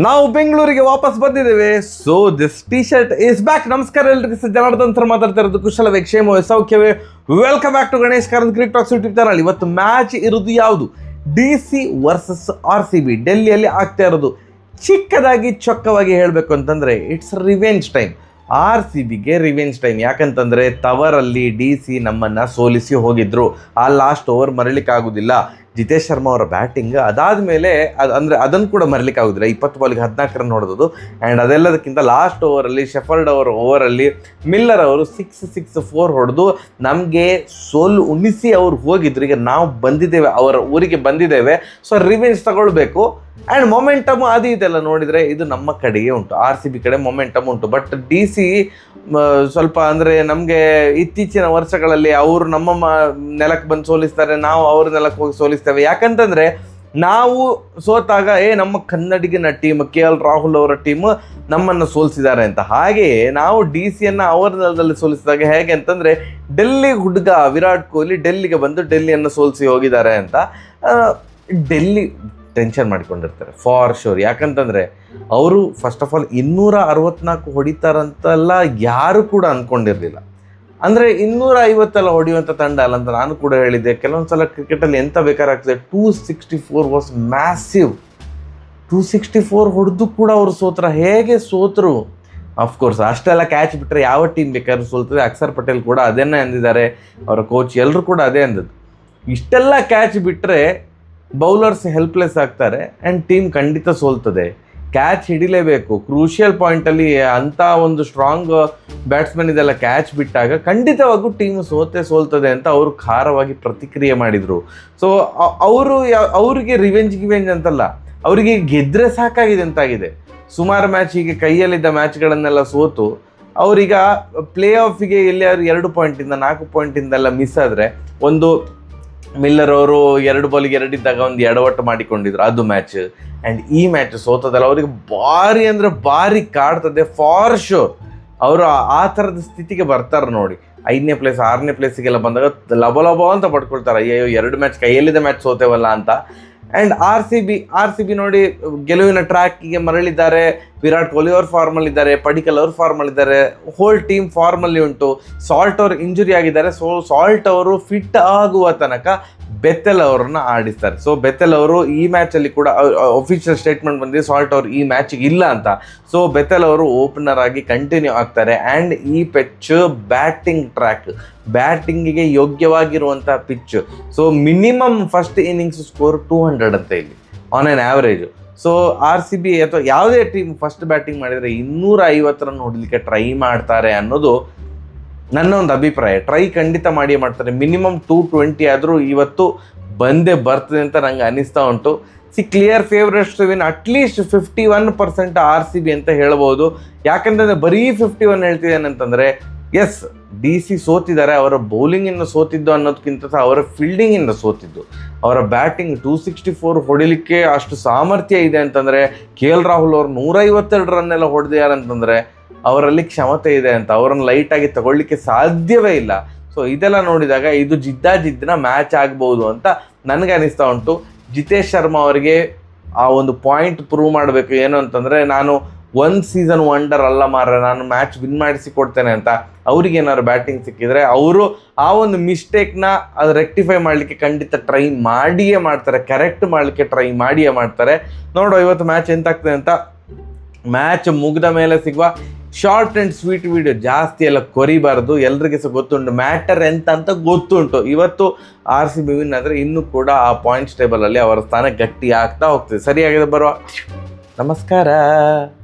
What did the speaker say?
ನಾವು ಬೆಂಗಳೂರಿಗೆ ವಾಪಸ್ ಬಂದಿದ್ದೇವೆ. So this T shirt is back. ನಮಸ್ಕಾರ ಎಲ್ರಿಗೂ, ಜನಾರ್ದನ್ ಸರ್ ಮಾತಾಡ್ತಾ ಇರೋದು. ಕುಶಲವೇ, ಕ್ಷೇಮವೇ, ಸೌಖ್ಯವೇ? Welcome back to Ganesh Karanth cricket talks YouTube channel. ಇವತ್ತು ಮ್ಯಾಚ್ ಇರೋದು ಯಾವುದು? DC ವರ್ಸಸ್ RCB ಡೆಲ್ಲಿಯಲ್ಲಿ ಆಗ್ತಾ ಇರೋದು. ಚಿಕ್ಕದಾಗಿ ಚೊಕ್ಕವಾಗಿ ಹೇಳಬೇಕು ಅಂತಂದರೆ ಇಟ್ಸ್ ರಿವೆಂಜ್ ಟೈಮ್. RCBಗೆ ರಿವೆಂಜ್ ಟೈಮ್. ಯಾಕಂತಂದರೆ ತವರಲ್ಲಿ DC ನಮ್ಮನ್ನು ಸೋಲಿಸಿ ಹೋಗಿದ್ರು. ಆ ಲಾಸ್ಟ್ ಓವರ್ ಮರಳಿಕ್ಕಾಗೋದಿಲ್ಲ. ಜಿತೇಶ್ ಶರ್ಮಾ ಅವರ ಬ್ಯಾಟಿಂಗ್ ಅದಾದಮೇಲೆ ಅದನ್ನು ಕೂಡ ಮರಲಿಕ್ಕಾಗೋದಿಲ್ಲ. 20 ಬಾಲಿಗೆ 14 ರನ್ ಹೊಡೆದದು. ಆ್ಯಂಡ್ ಅದೆಲ್ಲದಕ್ಕಿಂತ ಲಾಸ್ಟ್ ಓವರಲ್ಲಿ ಶೆಫರ್ಡ್ ಅವರ ಓವರಲ್ಲಿ ಮಿಲ್ಲರ್ ಅವರು 6-4 ಹೊಡೆದು ನಮಗೆ ಸೋಲು ಉಣಿಸಿ ಅವರು ಹೋಗಿದ್ರು. ಈಗ ನಾವು ಬಂದಿದ್ದೇವೆ, ಅವರ ಊರಿಗೆ ಬಂದಿದ್ದೇವೆ. ಸೊ ರಿವೆಂಜ್ ತಗೊಳ್ಬೇಕು. ಆ್ಯಂಡ್ ಮೊಮೆಂಟಮ್ ಅದು ಇದೆಲ್ಲ ನೋಡಿದರೆ ಇದು ನಮ್ಮ ಕಡೆಗೆ ಉಂಟು. RCB ಕಡೆ ಮೊಮೆಂಟಮ್ ಉಂಟು. ಬಟ್ DC ಸ್ವಲ್ಪ ಅಂದರೆ ನಮಗೆ ಇತ್ತೀಚಿನ ವರ್ಷಗಳಲ್ಲಿ ಅವರು ನಮ್ಮ ನೆಲಕ್ಕೆ ಬಂದು ಸೋಲಿಸ್ತಾರೆ, ನಾವು ಅವ್ರ ನೆಲಕ್ಕೆ ಹೋಗಿ ಸೋಲಿಸ್ತೇವೆ. ಯಾಕಂತಂದರೆ ನಾವು ಸೋತಾಗ ನಮ್ಮ ಕನ್ನಡಿಗನ ಟೀಮ್ KL ರಾಹುಲ್ ಅವರ ಟೀಮ್ ನಮ್ಮನ್ನು ಸೋಲಿಸಿದ್ದಾರೆ ಅಂತ. ಹಾಗೆಯೇ ನಾವು DCಯನ್ನು ಅವರ ನೆಲದಲ್ಲಿ ಸೋಲಿಸಿದಾಗ ಹೇಗೆ ಅಂತಂದರೆ ಡೆಲ್ಲಿ ಹುಡುಗ ವಿರಾಟ್ ಕೊಹ್ಲಿ ಡೆಲ್ಲಿಗೆ ಬಂದು ಡೆಲ್ಲಿಯನ್ನು ಸೋಲಿಸಿ ಹೋಗಿದ್ದಾರೆ ಅಂತ ಡೆಲ್ಲಿ ಟೆನ್ಷನ್ ಮಾಡಿಕೊಂಡಿರ್ತಾರೆ ಫಾರ್ ಶೋರ್. ಯಾಕಂತಂದರೆ ಅವರು ಫಸ್ಟ್ ಆಫ್ ಆಲ್ 264 ಹೊಡಿತಾರಂತೆಲ್ಲ ಯಾರು ಕೂಡ ಅಂದ್ಕೊಂಡಿರಲಿಲ್ಲ. ಅಂದರೆ 250 ಹೊಡೆಯುವಂಥ ತಂಡ ಅಲ್ಲ ಅಂತ ನಾನು ಕೂಡ ಹೇಳಿದ್ದೆ. ಕೆಲವೊಂದು ಸಲ ಕ್ರಿಕೆಟಲ್ಲಿ ಎಂಥ ಬೇಕಾರಾಗ್ತದೆ. 264 ವಾಸ್ ಮ್ಯಾಸಿವ್. 264 ಹೊಡೆದು ಕೂಡ ಅವರು ಸೋತ್ರ. ಹೇಗೆ ಸೋತರು? ಅಫ್ಕೋರ್ಸ್ ಅಷ್ಟೆಲ್ಲ ಕ್ಯಾಚ್ ಬಿಟ್ಟರೆ ಯಾವ ಟೀಮ್ ಬೇಕಾದ್ರೂ ಸೋಲ್ತದೆ. ಅಕ್ಷರ್ ಪಟೇಲ್ ಕೂಡ ಅದನ್ನೇ ಅಂದಿದ್ದಾರೆ, ಅವರ ಕೋಚ್ ಎಲ್ಲರೂ ಕೂಡ ಅದೇ ಅಂದದ್ದು. ಇಷ್ಟೆಲ್ಲ ಕ್ಯಾಚ್ ಬಿಟ್ಟರೆ ಬೌಲರ್ಸ್ ಹೆಲ್ಪ್ಲೆಸ್ ಆಗ್ತಾರೆ ಆ್ಯಂಡ್ ಟೀಮ್ ಖಂಡಿತ ಸೋಲ್ತದೆ. ಕ್ಯಾಚ್ ಹಿಡಿಲೇಬೇಕು. ಕ್ರೂಷಿಯಲ್ ಪಾಯಿಂಟಲ್ಲಿ ಅಂಥ ಒಂದು ಸ್ಟ್ರಾಂಗ್ ಬ್ಯಾಟ್ಸ್ಮನ್ ಇದೆಲ್ಲ ಕ್ಯಾಚ್ ಬಿಟ್ಟಾಗ ಖಂಡಿತವಾಗೂ ಟೀಮ್ ಸೋಲ್ತದೆ ಅಂತ ಅವರು ಖಾರವಾಗಿ ಪ್ರತಿಕ್ರಿಯೆ ಮಾಡಿದರು. ಸೊ ಅವರಿಗೆ ರಿವೆಂಜ್ ಅಂತಲ್ಲ, ಅವರಿಗೆ ಗೆದ್ದರೆ ಸಾಕಾಗಿದೆ ಅಂತಾಗಿದೆ. ಸುಮಾರು ಮ್ಯಾಚ್ ಹೀಗೆ ಕೈಯಲ್ಲಿದ್ದ ಮ್ಯಾಚ್ಗಳನ್ನೆಲ್ಲ ಸೋತು ಅವರೀಗ ಪ್ಲೇ ಆಫಿಗೆ ಎಲ್ಲಿಯಾದ್ರು 2 ಪಾಯಿಂಟಿಂದ 4 ಪಾಯಿಂಟಿಂದೆಲ್ಲ ಮಿಸ್ ಆದರೆ, ಒಂದು ಮಿಲ್ಲರ್ ಅವರು 2 ಬಾಲಿಗೆ 2 ಇದ್ದಾಗ ಒಂದು ಎಡವಟ್ಟು ಮಾಡಿಕೊಂಡಿದ್ರು, ಅದು ಮ್ಯಾಚ್. ಆ್ಯಂಡ್ ಈ ಮ್ಯಾಚ್ ಸೋತದಲ್ಲ, ಅವರಿಗೆ ಭಾರಿ ಅಂದರೆ ಭಾರಿ ಕಾಡ್ತದೆ ಫಾರ್ ಶೋರ್. ಅವರು ಆ ಥರದ ಸ್ಥಿತಿಗೆ ಬರ್ತಾರೆ ನೋಡಿ. 5ನೇ ಪ್ಲೇಸ್ 6ನೇ ಪ್ಲೇಸಿಗೆಲ್ಲ ಬಂದಾಗ ಲಬ ಅಂತ ಪಡ್ಕೊಳ್ತಾರೆ. ಅಯ್ಯೋ 2 ಮ್ಯಾಚ್ ಕೈಯಲ್ಲಿದ್ದ ಮ್ಯಾಚ್ ಸೋತೇವಲ್ಲ ಅಂತ. ಆ್ಯಂಡ್ RCB ನೋಡಿ ಗೆಲುವಿನ ಟ್ರ್ಯಾಕಿಗೆ ಮರಳಿದ್ದಾರೆ. ವಿರಾಟ್ ಕೊಹ್ಲಿ ಅವ್ರ ಫಾರ್ಮಲ್ಲಿದ್ದಾರೆ, ಪಡಿಕಲ್ ಅವ್ರ ಫಾರ್ಮಲ್ಲಿದ್ದಾರೆ, ಹೋಲ್ ಟೀಮ್ ಫಾರ್ಮಲ್ಲಿ ಉಂಟು. ಸಾಲ್ಟ್ ಅವರು ಇಂಜುರಿ ಆಗಿದ್ದಾರೆ. ಸೊ ಸಾಲ್ಟ್ ಅವರು ಫಿಟ್ ಆಗುವ ತನಕ ಬೆಥೆಲ್ ಅವರನ್ನು ಆಡಿಸ್ತಾರೆ. ಸೊ ಬೆಥೆಲ್ ಅವರು ಈ ಮ್ಯಾಚಲ್ಲಿ ಕೂಡ ಅಫಿಷಿಯಲ್ ಸ್ಟೇಟ್ಮೆಂಟ್ ಬಂದಿದೆ, ಸಾಲ್ಟ್ ಅವರು ಈ ಮ್ಯಾಚಿಗೆ ಇಲ್ಲ ಅಂತ. ಸೊ ಬೆಥೆಲ್ ಅವರು ಓಪನರ್ ಆಗಿ ಕಂಟಿನ್ಯೂ ಆಗ್ತಾರೆ. ಆ್ಯಂಡ್ ಈ ಪಿಚ್ ಬ್ಯಾಟಿಂಗ್ ಟ್ರ್ಯಾಕ್, ಬ್ಯಾಟಿಂಗಿಗೆ ಯೋಗ್ಯವಾಗಿರುವಂಥ pitch. So minimum first innings score 200 ಅಂತ ಇಲ್ಲಿ on on average. So RCB ಅಥವಾ ಯಾವುದೇ ಟೀಮ್ ಫಸ್ಟ್ ಬ್ಯಾಟಿಂಗ್ ಮಾಡಿದರೆ 250 ರನ್ ಹೊಡಲಿಕ್ಕೆ ಟ್ರೈ ಮಾಡ್ತಾರೆ ಅನ್ನೋದು ನನ್ನ ಒಂದು ಅಭಿಪ್ರಾಯ. ಟ್ರೈ ಖಂಡಿತ ಮಾಡಿಯೇ ಮಾಡ್ತಾರೆ. ಮಿನಿಮಮ್ 220 ಆದರೂ ಇವತ್ತು ಬಂದೇ ಬರ್ತದೆ ಅಂತ ನಂಗೆ ಅನ್ನಿಸ್ತಾ ಉಂಟು. Clear favourites to win at least 51% RCB ಅಂತ ಹೇಳ್ಬೋದು. ಯಾಕಂತಂದರೆ ಬರೀ 51 ಹೇಳ್ತಿದ್ದೇನೆ ಅಂತಂದರೆ, ಎಸ್ DC ಸೋತಿದ್ದಾರೆ, ಅವರ ಬೌಲಿಂಗಿಂದ ಸೋತಿದ್ದು ಅನ್ನೋದಕ್ಕಿಂತ ಅವರ ಫೀಲ್ಡಿಂಗಿಂದ ಸೋತಿದ್ದು. ಅವರ ಬ್ಯಾಟಿಂಗ್ 264 ಹೊಡಿಲಿಕ್ಕೆ ಅಷ್ಟು ಸಾಮರ್ಥ್ಯ ಇದೆ ಅಂತಂದರೆ, KL ರಾಹುಲ್ ಅವರು 152 ರನ್ನೆಲ್ಲ ಹೊಡೆದಿದ್ದಾರೆ ಅಂತಂದರೆ ಅವರಲ್ಲಿ ಕ್ಷಮತೆ ಇದೆ ಅಂತ. ಅವರನ್ನು ಲೈಟಾಗಿ ತಗೊಳ್ಳಿಕ್ಕೆ ಸಾಧ್ಯವೇ ಇಲ್ಲ. ಸೊ ಇದೆಲ್ಲ ನೋಡಿದಾಗ ಇದು ಜಿದ್ದಿನ ಮ್ಯಾಚ್ ಆಗ್ಬೋದು ಅಂತ ನನಗೆ ಅನಿಸ್ತಾ ಉಂಟು. ಜಿತೇಶ್ ಶರ್ಮಾ ಅವರಿಗೆ ಆ ಒಂದು ಪಾಯಿಂಟ್ ಪ್ರೂವ್ ಮಾಡಬೇಕು. ಏನು ಅಂತಂದರೆ, ನಾನು 1 ಸೀಸನ್ ವಂಡರ್ ಅಲ್ಲ ಮಾರ್ರೆ, ನಾನು ಮ್ಯಾಚ್ ವಿನ್ ಮಾಡಿಸಿ ಕೊಡ್ತೇನೆ ಅಂತ. ಅವ್ರಿಗೇನಾದ್ರು ಬ್ಯಾಟಿಂಗ್ ಸಿಕ್ಕಿದರೆ ಅವರು ಆ ಒಂದು ಮಿಸ್ಟೇಕ್ನ ಅದು ರೆಕ್ಟಿಫೈ ಮಾಡಲಿಕ್ಕೆ ಖಂಡಿತ ಟ್ರೈ ಮಾಡಿಯೇ ಮಾಡ್ತಾರೆ, ಕರೆಕ್ಟ್ ಮಾಡಲಿಕ್ಕೆ ಟ್ರೈ ಮಾಡಿಯೇ ಮಾಡ್ತಾರೆ. ನೋಡುವ ಇವತ್ತು ಮ್ಯಾಚ್ ಎಂತಾಗ್ತದೆ ಅಂತ. ಮ್ಯಾಚ್ ಮುಗಿದ ಮೇಲೆ ಸಿಗುವ ಶಾರ್ಟ್ ಆ್ಯಂಡ್ ಸ್ವೀಟ್ ವಿಡಿಯೋ. ಜಾಸ್ತಿ ಎಲ್ಲ ಕೊರಿಬಾರ್ದು, ಎಲ್ರಿಗೂ ಸಹ ಗೊತ್ತುಂಟು ಮ್ಯಾಟರ್ ಎಂತ ಅಂತ ಗೊತ್ತುಂಟು. ಇವತ್ತು RCB ವಿನ್ ಆದರೆ ಇನ್ನೂ ಕೂಡ ಆ ಪಾಯಿಂಟ್ಸ್ ಟೇಬಲಲ್ಲಿ ಅವರ ಸ್ಥಾನ ಗಟ್ಟಿ ಆಗ್ತಾ ಹೋಗ್ತದೆ. ಸರಿಯಾಗಿದೆ. ಬರುವ ನಮಸ್ಕಾರ.